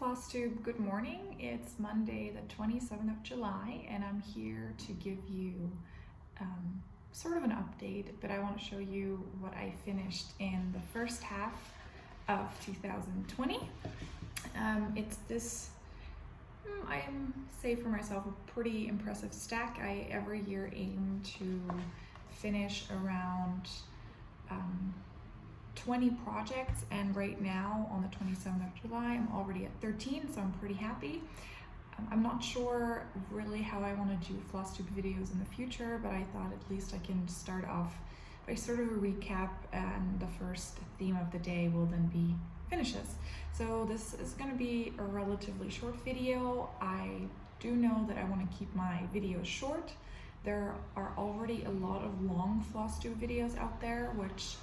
Flosstube, good morning. It's Monday the 27th of July and I'm here to give you sort of an update, but I want to show you what I finished in the first half of 2020. It's this, I say for myself, a pretty impressive stack. I every year aim to finish around 20 projects, and right now on the 27th of July I'm already at 13, so I'm pretty happy. I'm not sure really how I want to do Flosstube videos in the future, but I thought at least I can start off by sort of a recap, and the first theme of the day will then be finishes. So this is going to be a relatively short video. I do know that I want to keep my videos short. There are already a lot of long Flosstube videos out there, which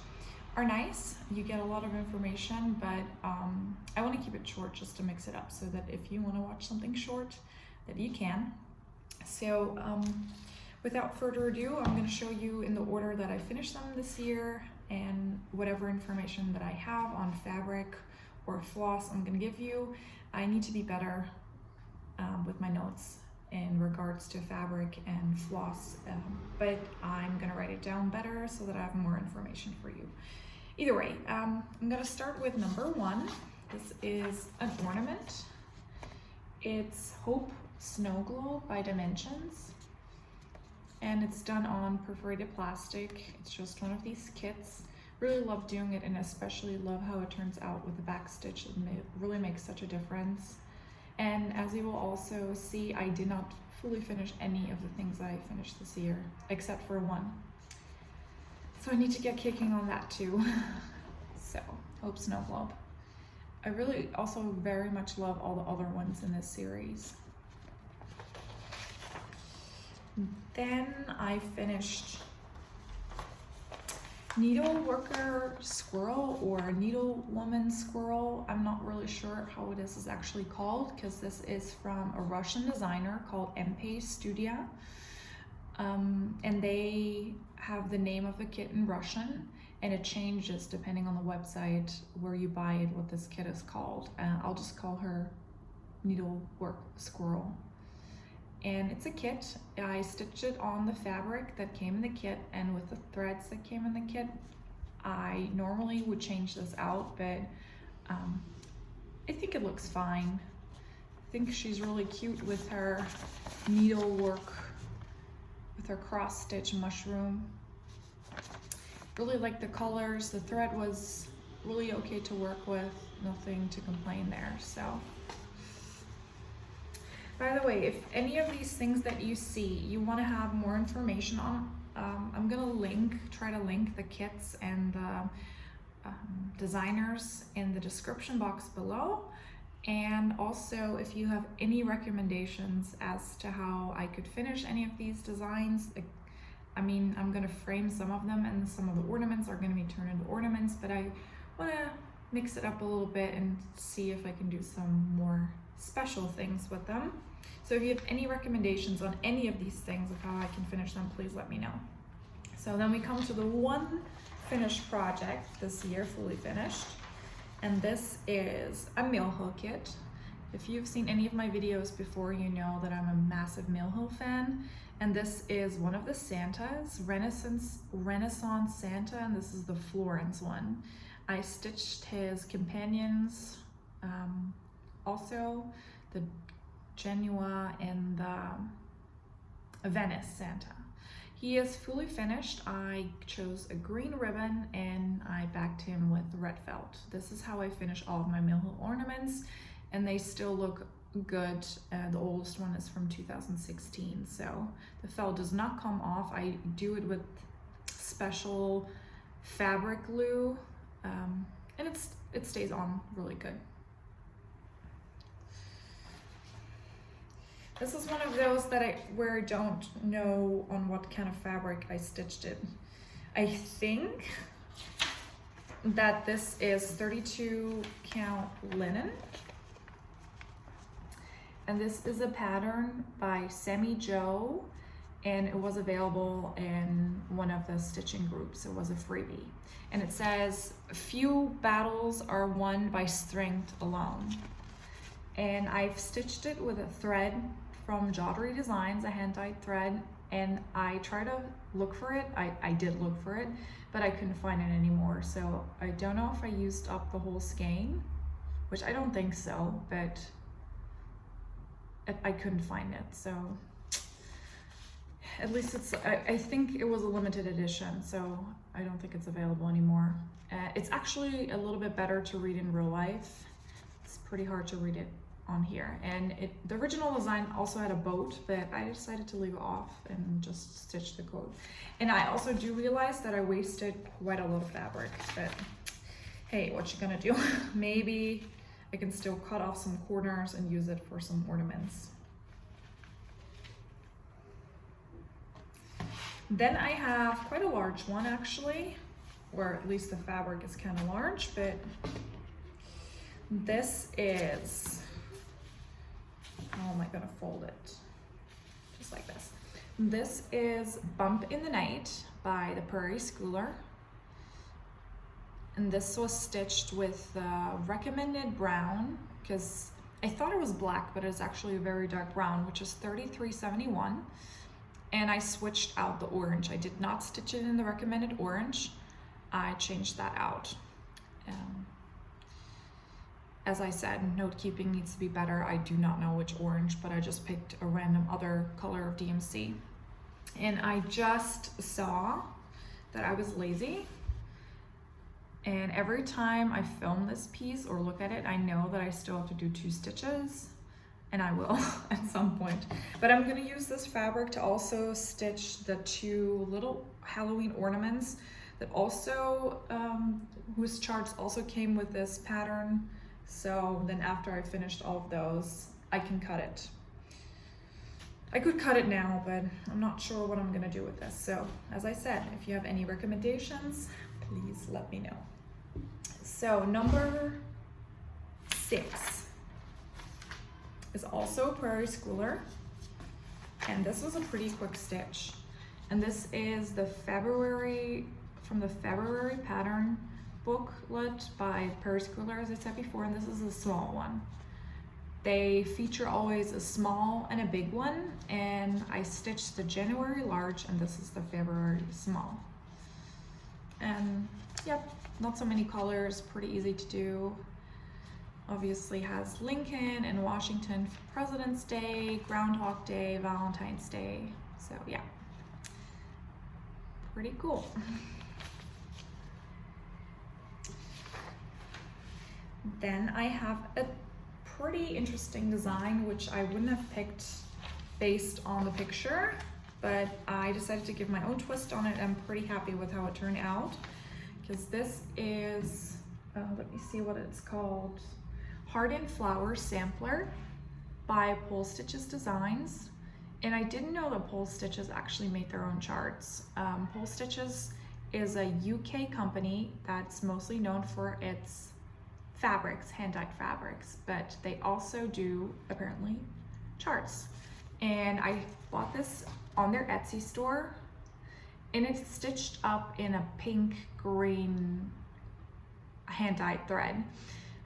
are nice. You get a lot of information, but I want to keep it short just to mix it up so that if you want to watch something short, that you can. So without further ado, I'm going to show you in the order that I finished them this year, and whatever information that I have on fabric or floss I'm going to give you. I need to be better with my notes in regards to fabric and floss, but I'm going to write it down better so that I have more information for you. Either way, I'm going to start with number one. This is an ornament. It's Hope Snow Globe by Dimensions, and it's done on perforated plastic. It's just one of these kits. Really love doing it, and especially love how it turns out with the back stitch. It really makes such a difference. And as you will also see, I did not fully finish any of the things I finished this year, except for one. So I need to get kicking on that too. So, Hope Snow Globe. I really also very much love all the other ones in this series. Then I finished Needlework Squirrel or Needlewoman Squirrel. I'm not really sure how this is actually called, because this is from a Russian designer called Studia. And they have the name of the kit in Russian, and it changes depending on the website where you buy it what this kit is called. I'll just call her Needlework Squirrel. And it's a kit. I stitched it on the fabric that came in the kit and with the threads that came in the kit. I normally would change this out, but I think it looks fine. I think she's really cute with her needlework, with her cross stitch mushroom. Really like the colors. The thread was really okay to work with, nothing to complain there. So, by the way, if any of these things that you see you want to have more information on, I'm gonna try to link the kits and the designers in the description box below. And also, if you have any recommendations as to how I could finish any of these designs, I mean, I'm gonna frame some of them, and some of the ornaments are gonna be turned into ornaments, but I wanna mix it up a little bit and see if I can do some more special things with them. So if you have any recommendations on any of these things of how I can finish them, please let me know. So then we come to the one finished project this year, fully finished. And this is a Millhill kit. If you've seen any of my videos before, you know that I'm a massive Millhill fan. And this is one of the Santas, Renaissance Santa, and this is the Florence one. I stitched his companions, also the Genoa and the Venice Santa. He is fully finished. I chose a green ribbon and I backed him with red felt. This is how I finish all of my Millhill ornaments, and they still look good. The oldest one is from 2016, so the felt does not come off. I do it with special fabric glue, and it stays on really good. This is one of those where I don't know on what kind of fabric I stitched it. I think that this is 32 count linen. And this is a pattern by Sammy, and it was available in one of the stitching groups. It was a freebie. And it says, "Few battles are won by strength alone." and I've stitched it with a thread from Jodyri Designs, a hand-dyed thread, and I tried to look for it. I did look for it, but I couldn't find it anymore. So I don't know if I used up the whole skein, which I don't think so, but I couldn't find it. So at least it's, I think it was a limited edition, so I don't think it's available anymore. It's actually a little bit better to read in real life. It's pretty hard to read it on here. And the original design also had a boat, but I decided to leave it off and just stitch the coat. And I also do realize that I wasted quite a lot of fabric, but hey, what you gonna do? Maybe I can still cut off some corners and use it for some ornaments. Then I have quite a large one actually, or at least the fabric is kind of large, but this is, how am I gonna fold it? Just like this. This is Bump in the Night by the Prairie Schooler. And this was stitched with recommended brown, because I thought it was black, but it's actually a very dark brown, which is 3371. And I switched out the orange. I did not stitch it in the recommended orange. I changed that out. As I said, note keeping needs to be better. I do not know which orange, but I just picked a random other color of DMC. And I just saw that I was lazy. And every time I film this piece or look at it, I know that I still have to do 2 stitches, and I will at some point. But I'm gonna use this fabric to also stitch the 2 little Halloween ornaments that also, whose charts also came with this pattern. So then after I finished all of those, I can cut it. I could cut it now, but I'm not sure what I'm gonna do with this. So as I said, if you have any recommendations, please let me know. So number 6 is also Prairie Schooler, and this was a pretty quick stitch. And this is the February, from the February pattern booklet by Prairie Schooler, as I said before, and this is a small one. They feature always a small and a big one, and I stitched the January large, and this is the February small. And yep, not so many colors, pretty easy to do. Obviously has Lincoln and Washington for President's Day, Groundhog Day, Valentine's Day. So yeah, pretty cool. Then I have a pretty interesting design, which I wouldn't have picked based on the picture, but I decided to give my own twist on it. I'm pretty happy with how it turned out, because this is, let me see what it's called, Hardened Flower Sampler by Polstitches Designs. And I didn't know that Polstitches actually made their own charts. Polstitches is a UK company that's mostly known for its fabrics, hand-dyed fabrics, but they also do, apparently, charts. And I bought this on their Etsy store, and it's stitched up in a pink green hand-dyed thread.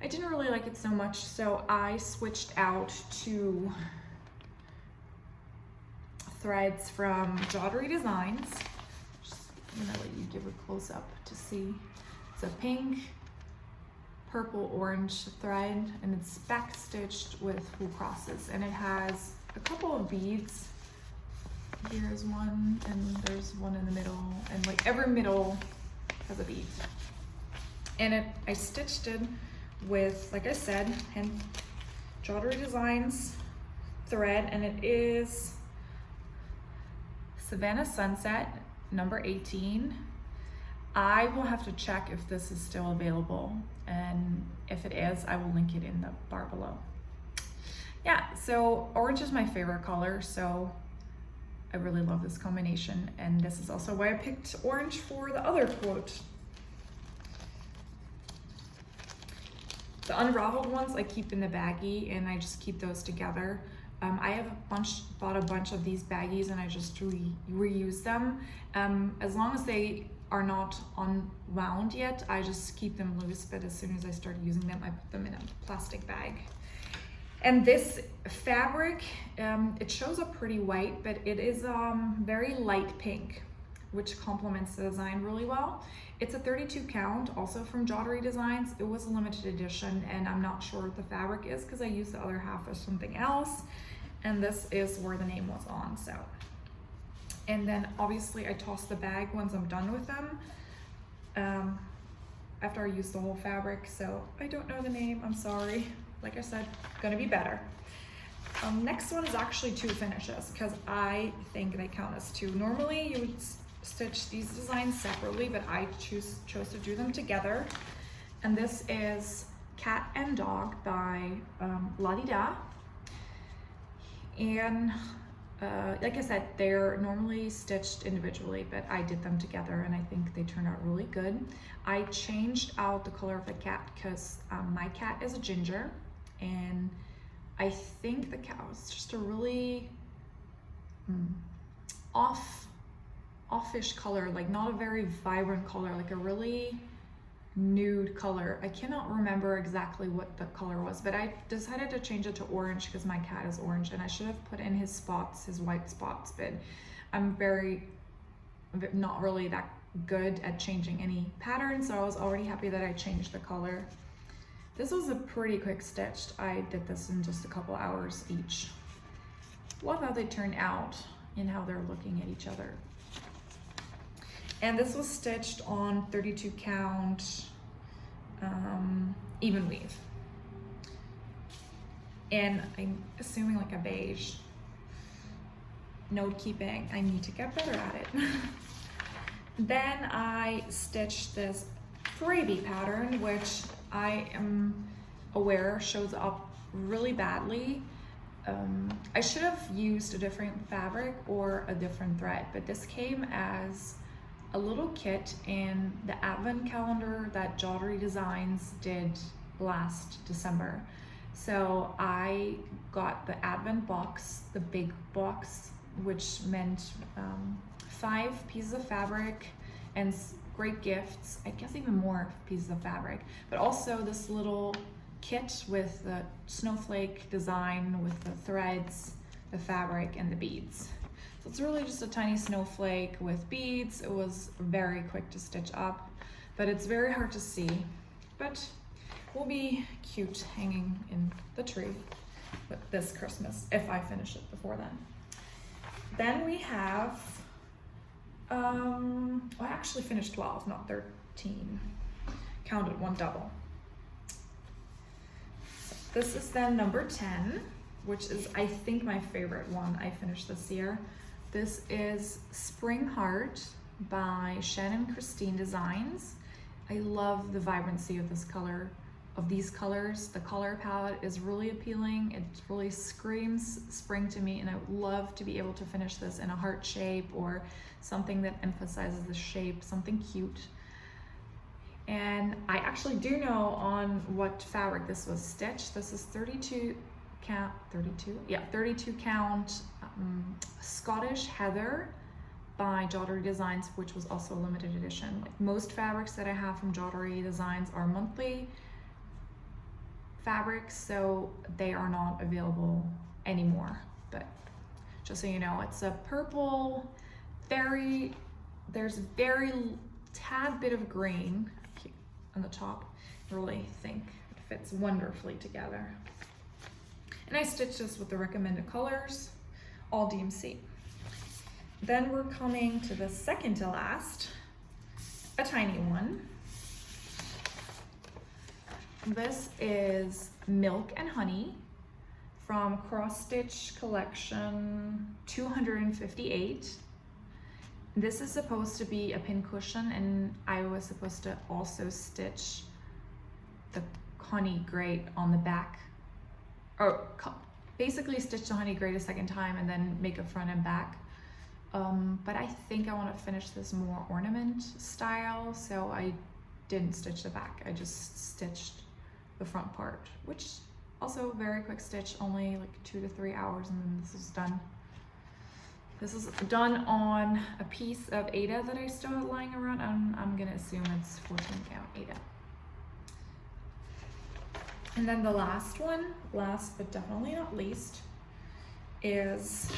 I didn't really like it so much, so I switched out to threads from Jodyri Designs. I'm gonna let you give a close-up to see. It's a pink, purple, orange thread, and it's back stitched with full crosses, and it has a couple of beads. Here's one, and there's one in the middle, and like every middle has a bead. And I stitched it with, like I said, Jodyri Designs thread, and it is Savannah Sunset number 18. I will have to check if this is still available, and if it is, I will link it in the bar below. Yeah, so orange is my favorite color, so I really love this combination, and this is also why I picked orange for the other quote. The unraveled ones I keep in the baggie, and I just keep those together. I have bought a bunch of these baggies, and I just reuse them. As long as they are not unwound yet, I just keep them loose, but as soon as I start using them, I put them in a plastic bag. And this fabric, it shows up pretty white, but it is very light pink, which complements the design really well. It's a 32 count, also from Jodyri Designs. It was a limited edition, and I'm not sure what the fabric is because I used the other half as something else. And this is where the name was on, so. And then obviously I toss the bag once I'm done with them. After I use the whole fabric, so I don't know the name, I'm sorry. Like I said, gonna be better. Next one is actually two finishes because I think they count as two. Normally you would stitch these designs separately, but I chose to do them together. And this is Cat and Dog by La Di Da. And like I said, they're normally stitched individually, but I did them together and I think they turned out really good. I changed out the color of the cat because my cat is a ginger, and I think the cat was just a really offish color, like not a very vibrant color, like a really nude color. I cannot remember exactly what the color was, but I decided to change it to orange because my cat is orange, and I should have put in his spots, his white spots, but I'm not really that good at changing any pattern, so I was already happy that I changed the color. This was a pretty quick stitch. I did this in just a couple hours each. Love how they turn out and how they're looking at each other. And this was stitched on 32 count even weave. And I'm assuming like a beige. Note keeping, I need to get better at it. Then I stitched this Freebie pattern, which I am aware shows up really badly. I should have used a different fabric or a different thread, but this came as a little kit in the advent calendar that Jodyri Designs did last December. So I got the advent box, the big box, which meant 5 pieces of fabric and great gifts, I guess even more pieces of fabric, but also this little kit with the snowflake design with the threads, the fabric, and the beads. So it's really just a tiny snowflake with beads. It was very quick to stitch up, but it's very hard to see, but will be cute hanging in the tree this Christmas if I finish it before then. Then we have, I actually finished 12, not 13. Counted one double. So this is then number 10, which is I think my favorite one I finished this year. This is Spring Heart by Shannon Christine Designs. I love the vibrancy of this color, of these colors. The color palette is really appealing. It really screams spring to me, and I would love to be able to finish this in a heart shape or something that emphasizes the shape, something cute. And I actually do know on what fabric this was stitched. This is 32 count Scottish Heather by Jodyri Designs, which was also a limited edition. Like most fabrics that I have from Jodyri Designs are monthly fabrics, so they are not available anymore. But just so you know, it's a purple, there's very tad bit of green on the top. I really think it fits wonderfully together. And I stitched this with the recommended colors, all DMC. Then we're coming to the second to last, a tiny one. This is Milk and Honey from Cross Stitch Collection 258. This is supposed to be a pin cushion, and I was supposed to also stitch the honey grate on the back, or basically stitch the honey grate a second time and then make a front and back. But I think I want to finish this more ornament style, so I didn't stitch the back. I just stitched the front part, which also very quick stitch, only like 2 to 3 hours, and then this is done. This is done on a piece of Aida that I still have lying around. I'm gonna assume it's 14 count Aida. And then the last one, last but definitely not least, is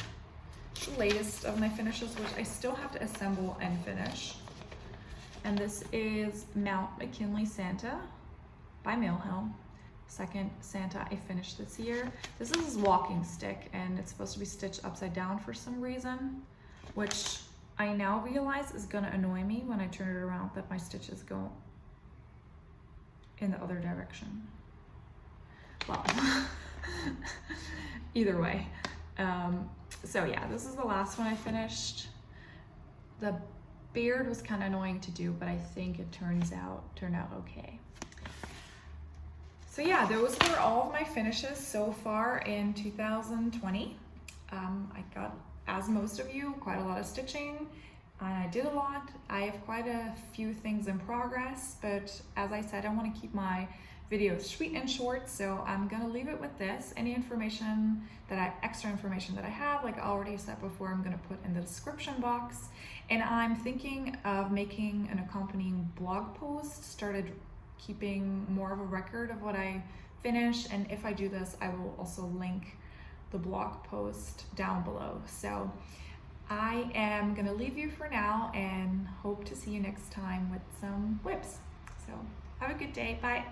the latest of my finishes, which I still have to assemble and finish. And this is Mount McKinley Santa by Mailhelm. Second Santa I finished this year. This is his walking stick, and it's supposed to be stitched upside down for some reason, which I now realize is gonna annoy me when I turn it around, that my stitches go in the other direction. Well, either way. So yeah, this is the last one I finished. The beard was kind of annoying to do, but I think it turned out okay. So yeah, those were all of my finishes so far in 2020. I got, as most of you, quite a lot of stitching, and I did a lot. I have quite a few things in progress, but as I said, I want to keep my videos sweet and short, so I'm gonna leave it with this. Any information extra information that I have, like I already said before, I'm gonna put in the description box. And I'm thinking of making an accompanying blog post, started keeping more of a record of what I finish, and if I do this, I will also link the blog post down below. So I am gonna leave you for now and hope to see you next time with some whips. So have a good day, bye.